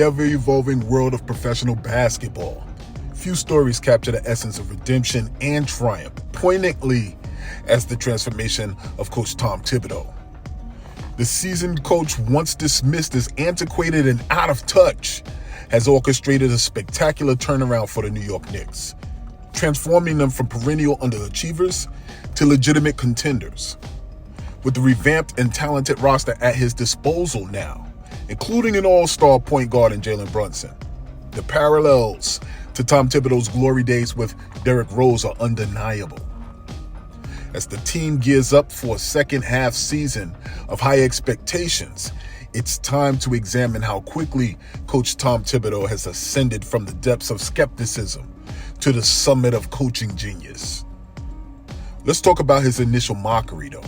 the ever-evolving world of professional basketball, few stories capture the essence of redemption and triumph poignantly as the transformation of Coach Tom Thibodeau. The seasoned coach, once dismissed as antiquated and out of touch, has orchestrated a spectacular turnaround for the New York Knicks, transforming them from perennial underachievers to legitimate contenders. With the revamped and talented roster at his disposal now, including an all-star point guard in Jalen Brunson, the parallels to Tom Thibodeau's glory days with Derrick Rose are undeniable. As the team gears up for a second-half season of high expectations, it's time to examine how quickly Coach Tom Thibodeau has ascended from the depths of skepticism to the summit of coaching genius. Let's talk about his initial mockery, though.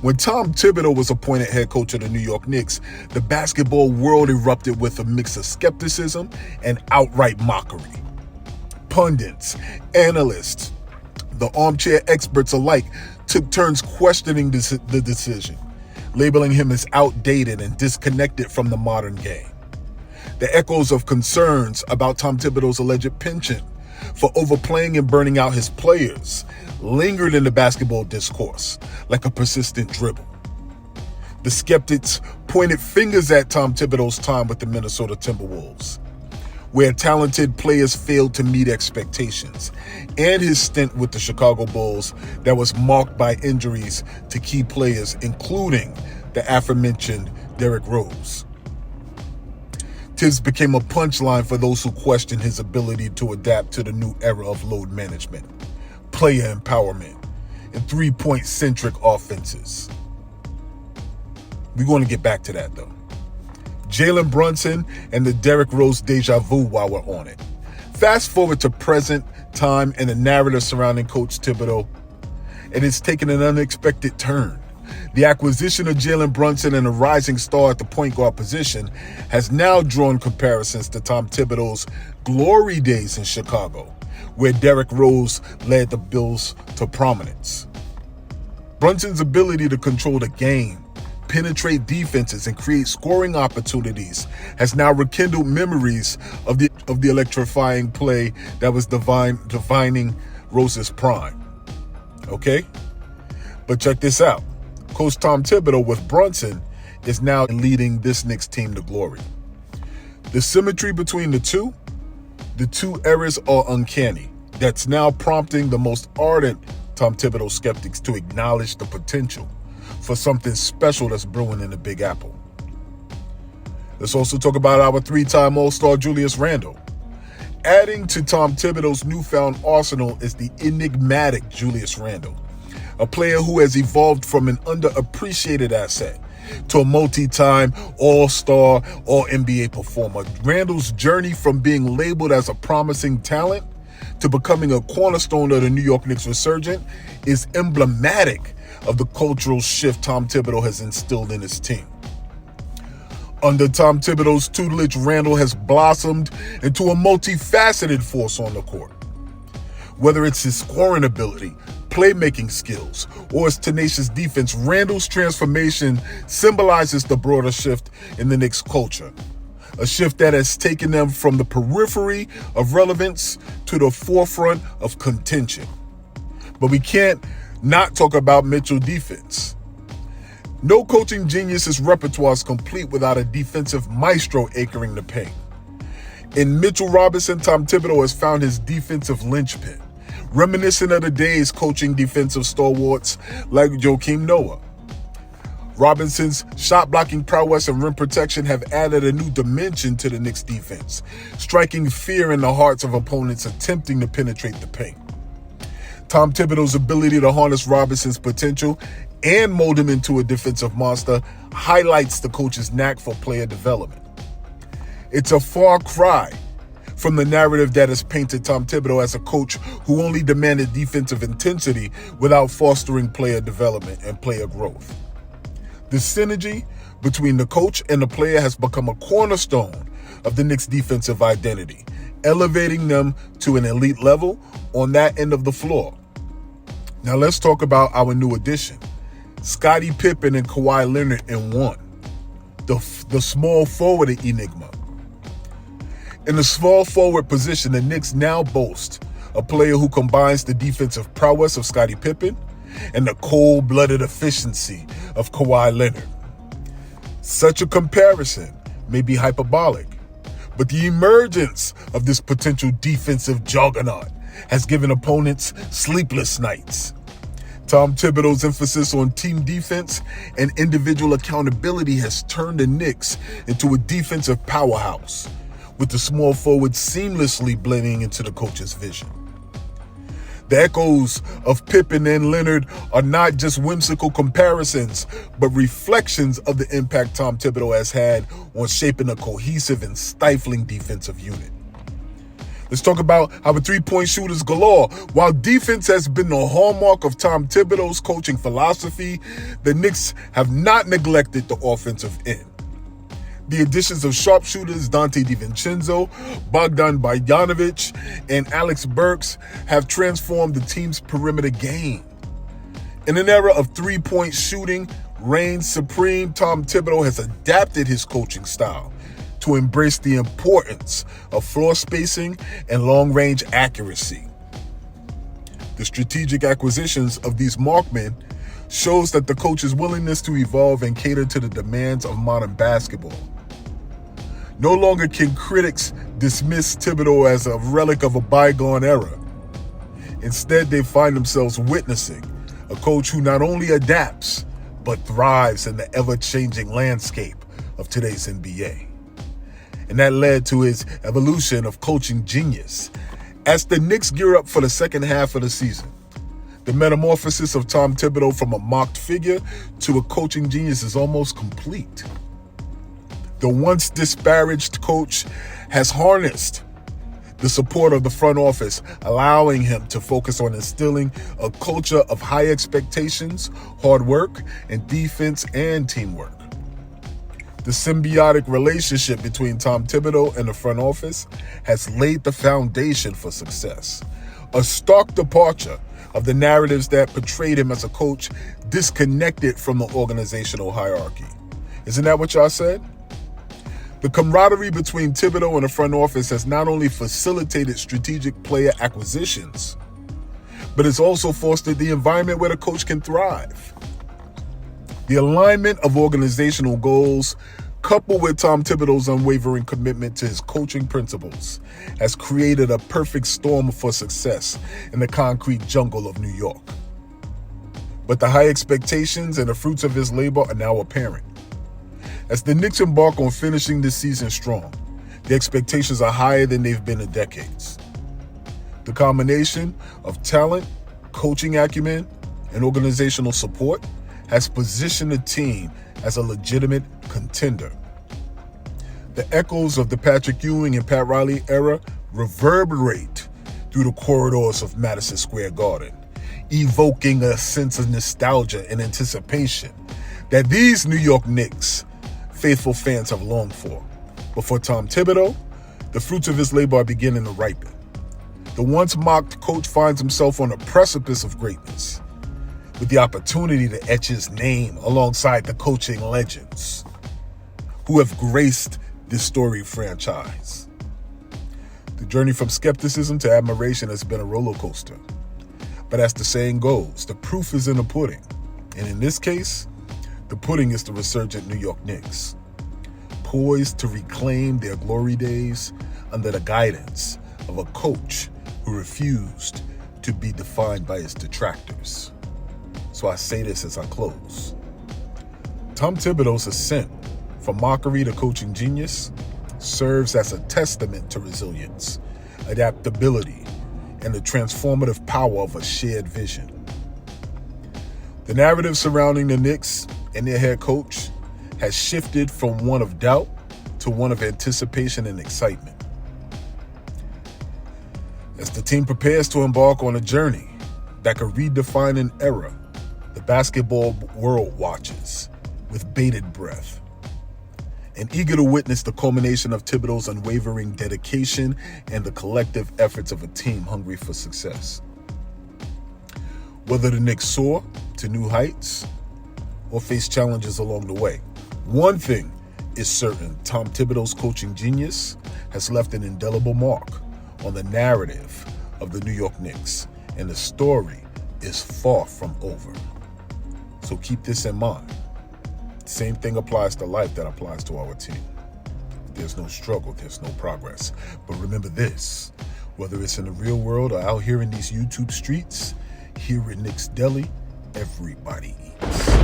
When Tom Thibodeau was appointed head coach of the New York Knicks, the basketball world erupted with a mix of skepticism and outright mockery. Pundits, analysts, the armchair experts alike took turns questioning the decision, labeling him as outdated and disconnected from the modern game. The echoes of concerns about Tom Thibodeau's alleged penchant for overplaying and burning out his players lingered in the basketball discourse like a persistent dribble. The skeptics pointed fingers at Tom Thibodeau's time with the Minnesota Timberwolves, where talented players failed to meet expectations, and his stint with the Chicago Bulls that was marked by injuries to key players, including the aforementioned Derrick Rose. Tibbs became a punchline for those who questioned his ability to adapt to the new era of load management, player empowerment, and three-point centric offenses. We're going to get back to that, though. Jalen Brunson and the Derrick Rose deja vu while we're on it. Fast forward to present time and the narrative surrounding Coach Thibodeau, and it's taken an unexpected turn. The acquisition of Jalen Brunson and a rising star at the point guard position has now drawn comparisons to Tom Thibodeau's glory days in Chicago, where Derrick Rose led the Bulls to prominence. Brunson's ability to control the game, penetrate defenses, and create scoring opportunities has now rekindled memories of the electrifying play that was defining Rose's prime. Okay? But check this out. Coach Tom Thibodeau with Brunson is now leading this Knicks team to glory. The symmetry between the two eras are uncanny. That's now prompting the most ardent Tom Thibodeau skeptics to acknowledge the potential for something special that's brewing in the Big Apple. Let's also talk about our three-time All-Star Julius Randle. Adding to Tom Thibodeau's newfound arsenal is the enigmatic Julius Randle, a player who has evolved from an underappreciated asset to a multi-time All-Star, All-NBA performer. Randle's journey from being labeled as a promising talent to becoming a cornerstone of the New York Knicks resurgence is emblematic of the cultural shift Tom Thibodeau has instilled in his team. Under Tom Thibodeau's tutelage, Randle has blossomed into a multifaceted force on the court. Whether it's his scoring ability, playmaking skills, or his tenacious defense, Randle's transformation symbolizes the broader shift in the Knicks culture. A shift that has taken them from the periphery of relevance to the forefront of contention. But we can't not talk about Mitchell defense. No coaching genius's repertoire is complete without a defensive maestro anchoring the paint. In Mitchell Robinson, Tom Thibodeau has found his defensive linchpin, reminiscent of the days coaching defensive stalwarts like Joakim Noah. Robinson's shot-blocking prowess and rim protection have added a new dimension to the Knicks' defense, striking fear in the hearts of opponents attempting to penetrate the paint. Tom Thibodeau's ability to harness Robinson's potential and mold him into a defensive monster highlights the coach's knack for player development. It's a far cry from the narrative that has painted Tom Thibodeau as a coach who only demanded defensive intensity without fostering player development and player growth. The synergy between the coach and the player has become a cornerstone of the Knicks' defensive identity, elevating them to an elite level on that end of the floor. Now let's talk about our new addition, Scottie Pippen and Kawhi Leonard in one, the small forward enigma. In the small forward position, the Knicks now boast a player who combines the defensive prowess of Scottie Pippen and the cold-blooded efficiency of Kawhi Leonard. Such a comparison may be hyperbolic, but the emergence of this potential defensive juggernaut has given opponents sleepless nights. Tom Thibodeau's emphasis on team defense and individual accountability has turned the Knicks into a defensive powerhouse, with the small forward seamlessly blending into the coach's vision. The echoes of Pippen and Leonard are not just whimsical comparisons, but reflections of the impact Tom Thibodeau has had on shaping a cohesive and stifling defensive unit. Let's talk about how the three-point shooters galore. While defense has been the hallmark of Tom Thibodeau's coaching philosophy, the Knicks have not neglected the offensive end. The additions of sharpshooters Dante DiVincenzo, Bogdan Bogdanovic, and Alex Burks have transformed the team's perimeter game. In an era of three-point shooting reigns supreme, Tom Thibodeau has adapted his coaching style to embrace the importance of floor spacing and long-range accuracy. The strategic acquisitions of these markmen shows that the coach's willingness to evolve and cater to the demands of modern basketball. No longer can critics dismiss Thibodeau as a relic of a bygone era. Instead, they find themselves witnessing a coach who not only adapts, but thrives in the ever-changing landscape of today's NBA. And that led to his evolution of coaching genius. As the Knicks gear up for the second half of the season, the metamorphosis of Tom Thibodeau from a mocked figure to a coaching genius is almost complete. The once disparaged coach has harnessed the support of the front office, allowing him to focus on instilling a culture of high expectations, hard work, and defense and teamwork. The symbiotic relationship between Tom Thibodeau and the front office has laid the foundation for success, a stark departure of the narratives that portrayed him as a coach disconnected from the organizational hierarchy. Isn't that what y'all said? The camaraderie between Thibodeau and the front office has not only facilitated strategic player acquisitions, but it's also fostered the environment where the coach can thrive. The alignment of organizational goals, coupled with Tom Thibodeau's unwavering commitment to his coaching principles, has created a perfect storm for success in the concrete jungle of New York. But the high expectations and the fruits of his labor are now apparent. As the Knicks embark on finishing this season strong, the expectations are higher than they've been in decades. The combination of talent, coaching acumen, and organizational support has positioned the team as a legitimate contender. The echoes of the Patrick Ewing and Pat Riley era reverberate through the corridors of Madison Square Garden, evoking a sense of nostalgia and anticipation that these New York Knicks faithful fans have longed for. But for Tom Thibodeau, the fruits of his labor are beginning to ripen. The once mocked coach finds himself on the precipice of greatness, with the opportunity to etch his name alongside the coaching legends who have graced this storied franchise. The journey from skepticism to admiration has been a roller coaster. But as the saying goes, the proof is in the pudding. And in this case, the pudding is the resurgent New York Knicks, poised to reclaim their glory days under the guidance of a coach who refused to be defined by his detractors. So I say this as I close. Tom Thibodeau's ascent from mockery to coaching genius serves as a testament to resilience, adaptability, and the transformative power of a shared vision. The narrative surrounding the Knicks and their head coach has shifted from one of doubt to one of anticipation and excitement. As the team prepares to embark on a journey that could redefine an era, the basketball world watches with bated breath and eager to witness the culmination of Thibodeau's unwavering dedication and the collective efforts of a team hungry for success. Whether the Knicks soar to new heights or face challenges along the way, one thing is certain Tom Thibodeau's coaching genius has left an indelible mark on the narrative of the New York Knicks, and the story is far from over. So keep this in mind. Same thing applies to life that applies to our team. There's no struggle, there's no progress. But remember this, whether it's in the real world or out here in these YouTube streets, here at Knicks Deli, everybody eats.